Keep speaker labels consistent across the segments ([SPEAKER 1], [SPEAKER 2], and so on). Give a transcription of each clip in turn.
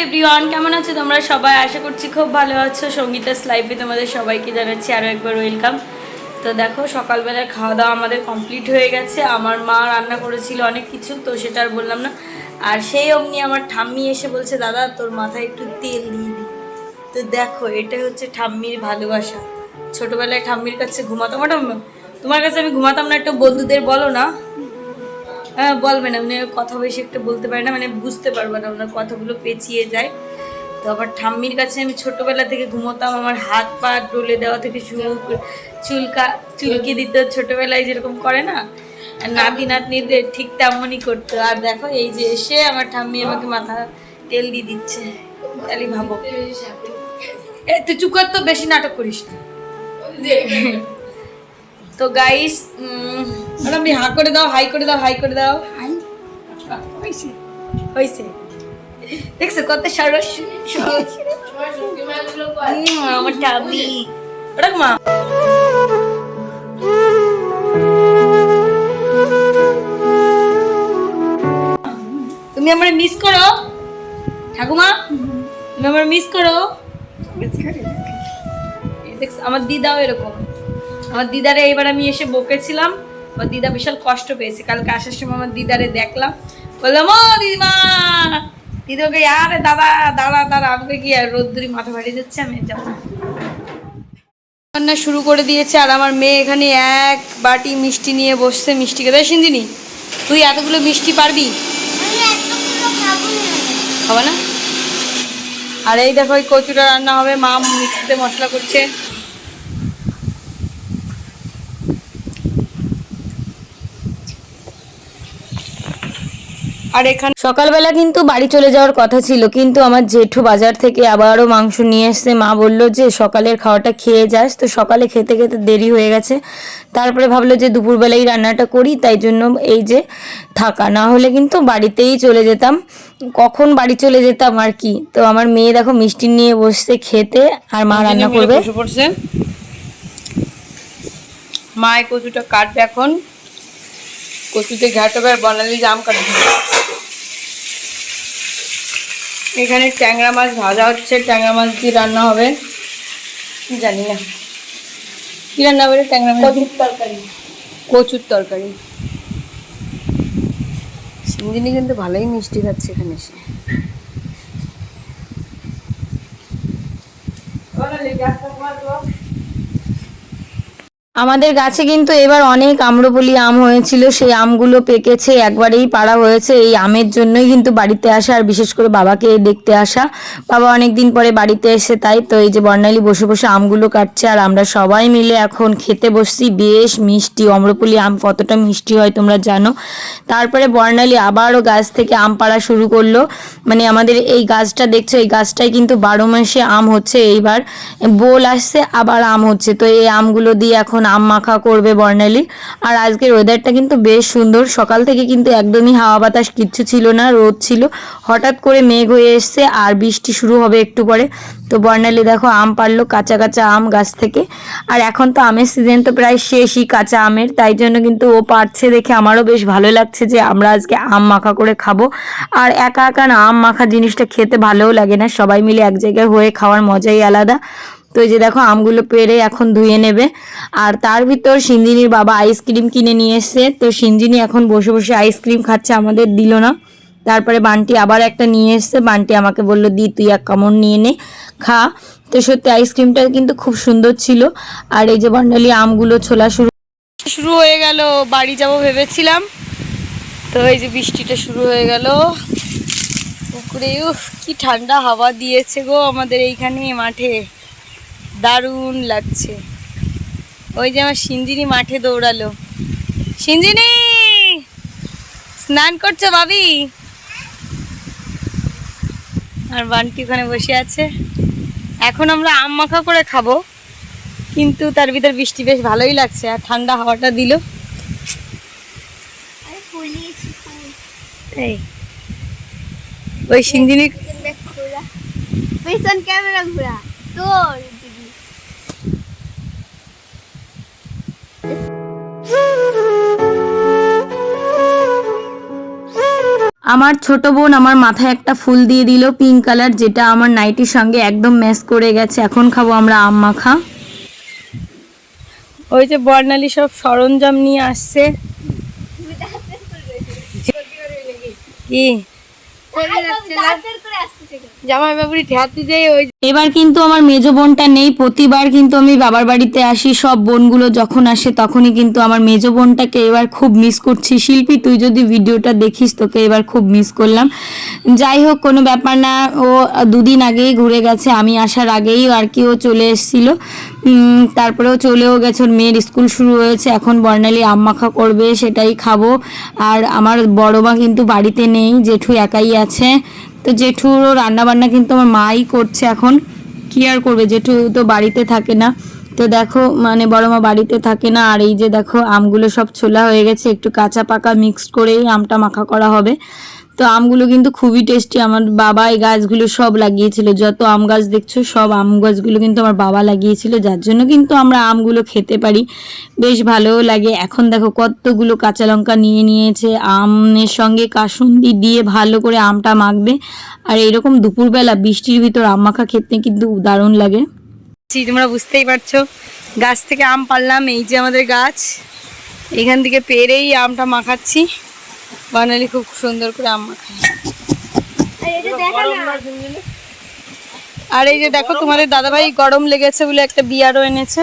[SPEAKER 1] Everyone, কেমন আছো তোমরা সবাই? আশা করছি খুব ভালো আছো। সঙ্গীতাস লাইফে তোমাদের সবাইকে জানাচ্ছি আরও একবার ওয়েলকাম। তো দেখো, সকালবেলার খাওয়া দাওয়া আমাদের কমপ্লিট হয়ে গেছে। আমার মা রান্না করেছিল অনেক কিছু, তো সেটা আর বললাম না। আর সেই অমনি আমার ঠাম্মি এসে বলছে, দাদা তোর মাথায় একটু তেল দিয়ে দিই। তো দেখো, এটা হচ্ছে ঠাম্মির ভালোবাসা। ছোটোবেলায় ঠাম্মির কাছে ঘুমাতাম। তোমার কাছে আমি ঘুমাতাম না, একটু বন্ধুদের বলো না। হ্যাঁ, বলবে না, উনি কথা বেশি একটা বলতে পারে না, মানে বুঝতে পারবে না, ওনার কথাগুলো পেঁচিয়ে যায়। তো আবার ঠাম্মির কাছে আমি ছোটবেলা থেকে ঘুমোতাম। আমার হাত পা ডলে দেওয়া থেকে শুরু চুলকি দিত, ছোটবেলায় যেরকম করে না, আর নাতি নাতনিদের ঠিক তেমনই করতো। আর দেখো, এই যে এসে আমার ঠাম্মি আমাকে মাথা তেল দিয়ে দিচ্ছে। তাহলে ভাবো, তুই চুপ কর, তো বেশি নাটক করিস না। তো গাইস, আমি হা করে দাও, হাই করে দাও, হাই করে দাও। হয়েছে, দেখছো কত সরস আমার টাবি। ওরক মা, তুমি আমার মিস করো ঠাকুমা, তুমি আমার মিস করো। দেখছো আমার দিদাও এরকম। আমার দিদারে এইবার আমি এসে বকেছিলাম, আমার দিদা বিশাল কষ্ট পেয়েছে। কালকে আসার সময় আমার দিদারে দেখলাম, বললাম ও দিদিমা। দিদাকে আরে দাদা দাদা দাদা, আমাকে কি আর রোদ্দুরি মাথা ফাটিয়ে দিচ্ছে, আমি যাবো। রান্না শুরু করে দিয়েছে, আর আমার মেয়ে এখানে এক বাটি মিষ্টি নিয়ে বসছে। মিষ্টি খেতে সিঞ্জিনি, তুই এতগুলো মিষ্টি পারবি? হবে না। আর এই দেখো, ওই কচুটা রান্না হবে, মা মিক্সিতে মশলা করছে। আর এখানে সকালবেলা কিন্তু বাড়ি চলে যাওয়ার কথা ছিল, কিন্তু আমার জেঠু বাজার থেকে আবারও মাংস নিয়ে এসছে। মা বললো যে সকালের খাওয়াটা খেয়ে যাস, তো সকালে খেতে খেতে দেরি হয়ে গেছে। তারপরে ভাবলো যে দুপুরবেলায় রান্নাটা করি, তাই জন্য এই যে থাকা, না হলে কিন্তু বাড়িতেই চলে যেতাম। কখন বাড়ি চলে যেতাম আর কি। তো আমার মেয়ে দেখো মিষ্টি নিয়ে বসছে খেতে, আর মা রান্না করবে। মা এই কচুটা কাটবে এখন, কচুতে ঘাট হবে, আর বনালি জাম কাটবে। এখানে ট্যাংরা মাছ ভাজা হচ্ছে, ট্যাংরা মাছ দিয়ে রান্না হবে। জানি না কি রান্না হবে। ট্যাংরা মাছ, কচুর তরকারি। কচুর তরকারি। সিঞ্জিনি কিন্তু ভালোই মিষ্টি খাচ্ছে এখানে এসে। আমাদের গাছে কিন্তু এবার অনেক আম্রপলি আম হয়েছিল, সেই আমগুলো পেকেছে, একবারেই পাড়া হয়েছে। এই আমের জন্যই কিন্তু বাড়িতে আসা, আর বিশেষ করে বাবাকে দেখতে আসা। বাবা অনেক দিন পরে বাড়িতে এসে, তাই তো এই যে বর্ণালী বসে বসে আমগুলো কাটছে, আর আমরা সবাই মিলে এখন খেতে বসছি। বেশ মিষ্টি, আম্রপলি আম কতটা মিষ্টি হয় তোমরা জানো। তারপরে বর্ণালী আবারও গাছ থেকে আম পাড়া শুরু করলো। মানে আমাদের এই গাছটা দেখছো, এই গাছটাই কিন্তু 12 মাসে আম হচ্ছে। এইবার বোল আসছে, আবার আম হচ্ছে। তো এই আমগুলো দিয়ে এখন আম মাখা করবে বর্ণালী। আর আজকের ওয়েদারটা কিন্তু বেশ সুন্দর। সকাল থেকে কিন্তু একদমই হাওয়া বাতাস কিচ্ছু ছিল না, রোদ ছিল। হঠাৎ করে মেঘ হয়ে এসছে, আর বৃষ্টি শুরু হবে একটু পরে। তো বর্ণালী দেখো আম পারলো, কাঁচা কাঁচা আম গাছ থেকে। আর এখন তো আমের সিজন তো প্রায় শেষই কাঁচা আমের, তাই জন্য কিন্তু ও পারছে দেখে আমারও বেশ ভালো লাগছে যে আমরা আজকে আম মাখা করে খাবো। আর একা একা না আম মাখা জিনিসটা খেতে ভালোও লাগে না, সবাই মিলে এক জায়গায় হয়ে খাওয়ার মজাই আলাদা। তো এই যে দেখো আমগুলো পেরে এখন ধুয়ে নেবে। আর তার ভিতর সিঞ্জিনির বাবা আইসক্রিম কিনে নিয়ে এসছে, তো সিঞ্জিনি এখন বসে বসে আইসক্রিম খাচ্ছে, আমাদের দিল না। তারপরে বান্টি আবার একটা নিয়ে এসছে, বান্টি আমাকে বললো দি তুই এক কামড় নিয়ে নে, খা। তো সত্যি আইসক্রিমটা কিন্তু খুব সুন্দর ছিল। আর এই যে বর্ণালী আমগুলো ছোলা শুরু হয়ে গেল। বাড়ি যাব ভেবেছিলাম, তো এই যে বৃষ্টিটা শুরু হয়ে গেল। পুকুরে কি ঠান্ডা হাওয়া দিয়েছে গো আমাদের এইখানে মাঠে, দারুণ লাগছে। ওই যে আমার সিঞ্জিনি মাঠে দৌড়ালো। সিঞ্জিনি স্নান করছো ভাবি? আর বান্টি ওখানে বসে আছে। এখন আমরা আম মাখা করে খাবো, কিন্তু তার ভিতর বৃষ্টি বেশ ভালোই লাগছে, আর ঠান্ডা হাওয়াটা দিল। এই ওই সিঞ্জিনি ক্যামেরা ঘোরা তোর আমার ছোট বোন আমার মাথায় একটা ফুল দিয়ে দিল পিঙ্ক কালার, যেটা আমার নাইটির সঙ্গে একদম ম্যাচ করে গেছে। এখন খাবো আমরা আম মাখা। ওই যে বর্ণালী সব সরঞ্জাম নিয়ে আসছে। কি জামাই বাবুরি ঠেয়াতে যাই। ওই এবার কিন্তু আমার মেজো বোনটা নেই। প্রতিবার কিন্তু আমি বাবার বাড়িতে আসি, সব বোনগুলো যখন আসে তখনই কিন্তু আমার মেজো বোনটাকে এবার খুব মিস করছি। শিল্পী, তুই যদি ভিডিওটা দেখিস তোকে এবার খুব মিস করলাম। যাই হোক, কোনো ব্যাপার না, ও দুদিন আগেই ঘুরে গেছে, আমি আসার আগেই আর কি ও চলে এসেছিল। তারপরেও চলেও গেছে, ওর মেয়ের স্কুল শুরু হয়েছে। এখন বর্ণালী আম মাখা করবে, সেটাই খাবো। আর আমার বড় মা কিন্তু বাড়িতে নেই, জেঠু একাই আছে। তো জেঠুরও রান্নাবান্না কিন্তু আমার মাই করছে এখন। কি আর করবে, জেঠু তো বাড়িতে থাকে না। তো দেখো মানে বড় মা বাড়িতে থাকে না। আর এই যে দেখো আমগুলো সব ছোলা হয়ে গেছে, একটু কাঁচা পাকা মিক্সড করেই আমটা মাখা করা হবে। তো আমগুলো কিন্তু খুবই টেস্টি। আমার বাবা এই গাছগুলো সব লাগিয়েছিল, যত আম গাছ দেখছো সব আম গাছগুলো কিন্তু আমার বাবা লাগিয়েছিল, যার জন্য কিন্তু আমরা আমগুলো খেতে পারি, বেশ ভালোও লাগে। এখন দেখো কতগুলো কাঁচা লঙ্কা নিয়ে নিয়েছে, আমের সঙ্গে কাসুন্দি দিয়ে ভালো করে আমটা মাখবে। আর এইরকম দুপুরবেলা বৃষ্টির ভিতর আম মাখা খেতে কিন্তু দারুণ লাগে। তোমরা বুঝতেই পারছো, গাছ থেকে আম পারলাম, এই যে আমাদের গাছ, এখান থেকে পেরেই আমটা মাখাচ্ছি। বানালি খুব সুন্দর করে আম মাখায়। আর এই যে দেখো তোমাদের দাদাভাই গরম লেগেছে বলে একটা বিয়ারও এনেছে,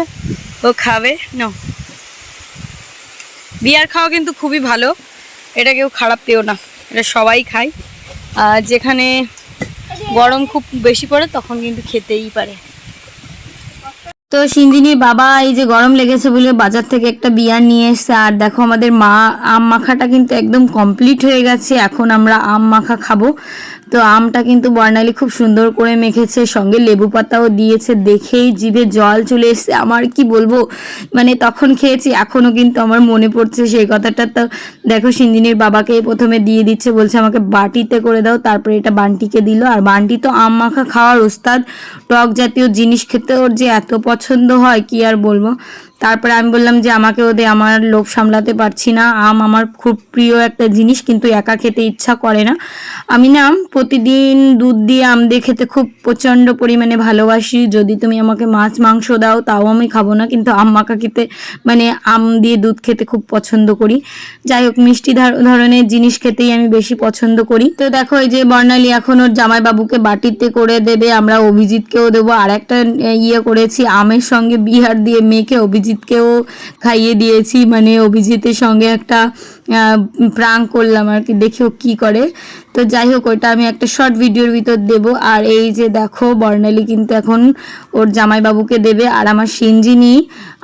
[SPEAKER 1] ও খাবে। না, বিয়ার খাওয়া কিন্তু খুবই ভালো, এটা কেউ খারাপ পেও না, এটা সবাই খায়। আর যেখানে গরম খুব বেশি পড়ে তখন কিন্তু খেতেই পারে। তো সিঞ্জিনীর বাবা এই যে গরম লেগেছে বলে বাজার থেকে একটা বিয়ার নিয়ে এসছে। আর দেখো আমাদের মা আম মাখাটা কিন্তু একদম কমপ্লিট হয়ে গেছে, এখন আমরা আম মাখা খাবো। তো আমটা কিন্তু বর্ণালী খুব সুন্দর করে মেখেছে, সঙ্গে লেবু পাতাও দিয়েছে। দেখেই জিভে জল চলে এসছে আমার, কি বলবো, মানে তখন খেয়েছি এখনও কিন্তু আমার মনে পড়ছে সেই কথাটা। তো দেখো সিঞ্জিনীর বাবাকে প্রথমে দিয়ে দিচ্ছে, বলছে আমাকে বাটিতে করে দাও, তারপরে এটা বান্টিকে দিল। আর বান্টি তো আম মাখা খাওয়ার ওস্তাদ, টক জাতীয় জিনিস খেতে ওর যে এত পছন্দ হয় কি আর বলবো। তারপরে আমি বললাম যে আমাকে ওদের, আমার লোভ সামলাতে পারছি না, আম আমার খুব প্রিয় একটা জিনিস, কিন্তু একা খেতে ইচ্ছা করে না। আমি না প্রতিদিন দুধ দিয়ে আম দিয়ে খেতে খুব প্রচণ্ড পরিমাণে ভালোবাসি। যদি তুমি আমাকে মাছ মাংস দাও তাও আমি খাবো না, কিন্তু আম মাখা খেতে মানে আম দিয়ে দুধ খেতে খুব পছন্দ করি। যাই হোক, মিষ্টি ধরনের জিনিস খেতেই আমি বেশি পছন্দ করি। তো দেখো এই যে বর্ণালী এখন ওর জামাইবাবুকে বাটিতে করে দেবে, আমরা অভিজিৎকেও দেবো। আর একটা ইয়ে করেছি, আমের সঙ্গে বিহার দিয়ে মেখে অভিজিৎকেও খাইয়ে দিয়েছি, মানে অভিজিতের সঙ্গে একটা প্রাঙ্ক করলাম আর কি, দেখি ও কী করে। তো যাই হোক, ওইটা আমি একটা শর্ট ভিডিওর ভিতর দেব। আর এই যে দেখো বর্ণালী কিন্তু এখন ওর জামাইবাবুকে দেবে। আর আমার সিঞ্জিনি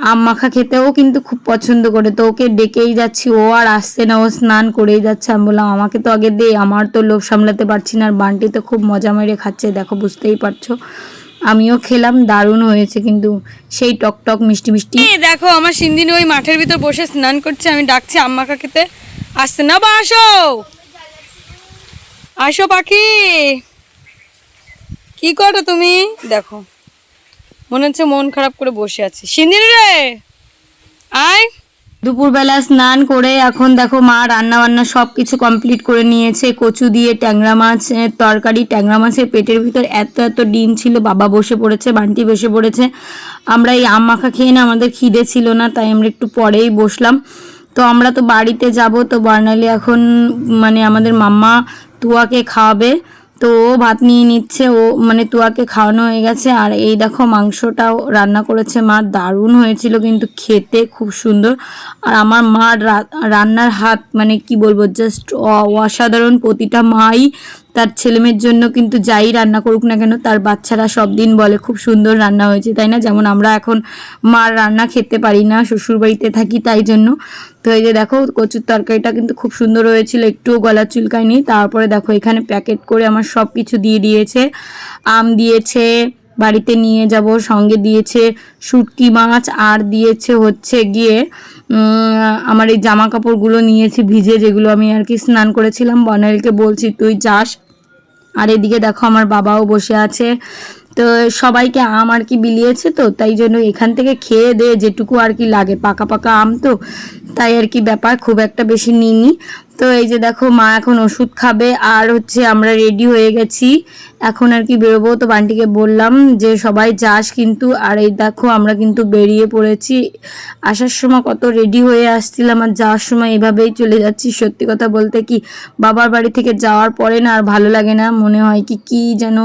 [SPEAKER 1] আম মাখা খেতেও কিন্তু খুব পছন্দ করে, তো ওকে ডেকেই যাচ্ছি, ও আর আসছে না, ও স্নান করেই যাচ্ছে। আমি বললাম আমাকে তো আগে দে, আমার তো লোভ সামলাতে পারছি না। আর বান্টি তো খুব মজা মেরে খাচ্ছে, দেখো বুঝতেই পারছো। আমিও খেলাম, দারুণ হয়েছে কিন্তু, সেই টক টক মিষ্টি মিষ্টি। দেখো আমার সিঞ্জিনি ওই মাঠের ভিতর বসে স্নান করছে, আমি ডাকছি আম মাখা খেতে, আসছে না। বা আসো আসো পাখি, কি করো তুমি? দেখো মনে হচ্ছে মন খারাপ করে বসে আছে। সিঞ্জিনি রে আয়। দুপুরবেলা স্নান করে এখন দেখো মা রান্না বান্না সব কিছু কমপ্লিট করে নিয়েছে। কচু দিয়ে ট্যাংরা মাছের তরকারি, ট্যাংরা মাছের পেটের ভিতর এত এত ডিম ছিল। বাবা বসে পড়েছে, বান্টি বসে পড়েছে। আমরা এই আম মাখা খেয়ে না, আমাদের খিদে ছিল না, তাই আমরা একটু পরেই বসলাম। তো আমরা তো বাড়িতে যাব, তো বর্ণালী এখন মানে আমাদের মাম্মা তুয়াকে খাওয়াবে, তো ও ভাত নিয়ে নিচ্ছে, ও মানে তুয়াকে খাওয়ানো হয়ে গেছে। আর এই দেখো মাংসটাও রান্না করেছে মা, দারুণ হয়েছিল কিন্তু খেতে, খুব সুন্দর। আর আমার মার রান্নার হাত মানে কি বলবো, জাস্ট অসাধারণ। প্রতিটা মাই তার ছেলেমেয়ের জন্য কিন্তু যাই রান্না করুক না কেন, তার বাচ্চারা সব দিন বলে খুব সুন্দর রান্না হয়েছে, তাই না? যেমন আমরা এখন মার রান্না খেতে পারি না, শ্বশুরবাড়িতে থাকি, তাই জন্য। তো এই যে দেখো কচুর তরকারিটা কিন্তু খুব সুন্দর হয়েছিল, একটুও গলা চুলকায়নি। তারপরে দেখো এখানে প্যাকেট করে আমার সব কিছু দিয়ে দিয়েছে, আম দিয়েছে, বাড়িতে নিয়ে যাব, সঙ্গে দিয়েছে শুটকি মাছ, আর দিয়েছে হচ্ছে গিয়ে আমার এই জামা কাপড়গুলো নিয়েছি ভিজে, যেগুলো আমি আর কি স্নান করেছিলাম। বর্ণালীকে বলছি তুই যাস। আর এদিকে দেখো আমার বাবাও বসে আছে। তো সবাইকে আম আর কি বিলিয়েছে, তো তাই জন্য এখান থেকে খেয়ে দে যেটুকু আর কি লাগে, পাকা পাকা আম তো, তাই আর কি ব্যাপার, খুব একটা বেশি নিইনি। তো এই যে দেখো মা এখন ওষুধ খাবে, আর হচ্ছে আমরা রেডি হয়ে গেছি, এখন আর কি বেরোবো। তো বান্টিকে বললাম যে সবাই যাস কিন্তু, আর এই দেখো আমরা কিন্তু বেরিয়ে পড়েছি। আসার সময় কত রেডি হয়ে আসছিলাম, আর যাওয়ার সময় এভাবেই চলে যাচ্ছি। সত্যি কথা বলতে কি বাবার বাড়ি থেকে যাওয়ার পরে না আর ভালো লাগে না, মনে হয় কি কি যেন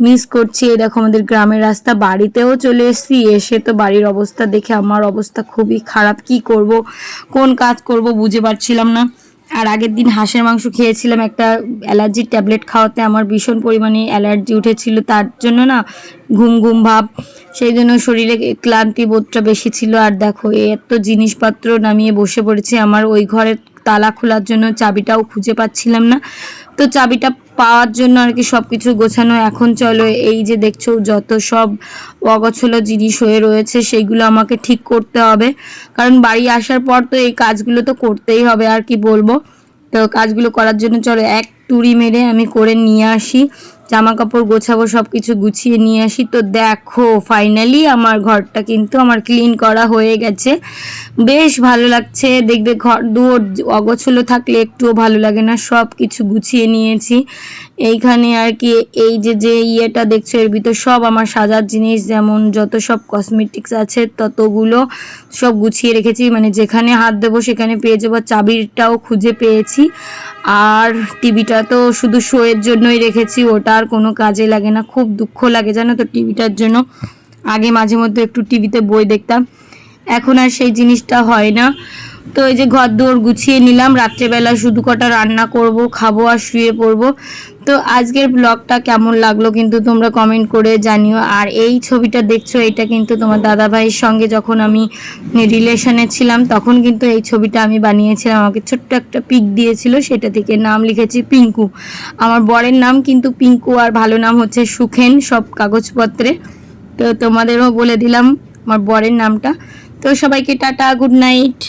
[SPEAKER 1] মিস করছি। এই দেখো আমাদের গ্রামের রাস্তা, বাড়িতেও চলে এসেছি। এসে তো বাড়ির অবস্থা দেখে আমার অবস্থা খুবই খারাপ, কি করব কোন কাজ করব বুঝে পারছিলাম না। আর আগের দিন হাঁসের মাংস খেয়েছিলাম, একটা অ্যালার্জির ট্যাবলেট খাওয়াতে আমার ভীষণ পরিমাণে অ্যালার্জি উঠেছিল, তার জন্য না ঘুম ঘুম ভাব, সেই জন্য শরীরে ক্লান্তি বোধটা বেশি ছিল। আর দেখো এত জিনিসপত্র নামিয়ে বসে পড়েছে, আমার ওই ঘরের তালা খোলার জন্য চাবিটাও খুঁজে পাচ্ছিলাম না, তো চাবিটা পাওয়ার জন্য আর কি সব কিছু গোছানো। এখন চলো এই যে দেখছো যত সব অগোছালো জিনিস হয়ে রয়েছে সেইগুলো আমাকে ঠিক করতে হবে, কারণ বাড়ি আসার পর তো এই কাজগুলো তো করতেই হবে, আর কি বলবো। তো কাজগুলো করার জন্য চলো এক টুরি মেরে আমি করে নিয়ে আসি, জামা কাপড় গোছাবো, সব কিছু গুছিয়ে নিয়ে আসি। তো দেখো ফাইনালি আমার ঘরটা কিন্তু আমার ক্লিন করা হয়ে গেছে, বেশ ভালো লাগছে। দেখবে ঘর দুয়ার অগোছালো থাকলে একটুও ভালো লাগে না, সব কিছু গুছিয়ে নিয়েছি। এইখানে আর কি এই যে ইয়েটা দেখছো এর ভিতর সব আমার সাজার জিনিস, যেমন যত সব কসমেটিক্স আছে ততগুলো সব গুছিয়ে রেখেছি, মানে যেখানে হাত দেবো সেখানে পেয়ে যাবো। চাবিটাও খুঁজে পেয়েছি। আর টিভিটা তো শুধু শোয়ের জন্যই রেখেছি, ওটা আর কোনো কাজে লাগে না, খুব দুঃখ লাগে জানো তো টিভিটার জন্য। আগে মাঝে মধ্যে একটু টিভিতে বই দেখতাম, এখন আর সেই জিনিসটা হয় না। তো এই যে ঘর দৌড় গুছিয়ে নিলাম, রাত্রেবেলা শুধু কটা রান্না করব, খাবো আর শুয়ে পড়বো। তো আজকের ব্লগটা কেমন লাগলো কিন্তু তোমরা কমেন্ট করে জানিও। আর এই ছবিটা দেখছো এটা কিন্তু তোমার দাদা ভাইয়ের সঙ্গে যখন আমি রিলেশনে ছিলাম তখন কিন্তু এই ছবিটা আমি বানিয়েছিলাম, আমাকে ছোট্ট একটা পিক দিয়েছিল, সেটা থেকে নাম লিখেছি পিঙ্কু। আমার বরের নাম কিন্তু পিঙ্কু, আর ভালো নাম হচ্ছে সুখেন সব কাগজপত্রে। তো তোমাদেরও বলে দিলাম আমার বরের নামটা। তো সবাইকে টাটা, গুড নাইট।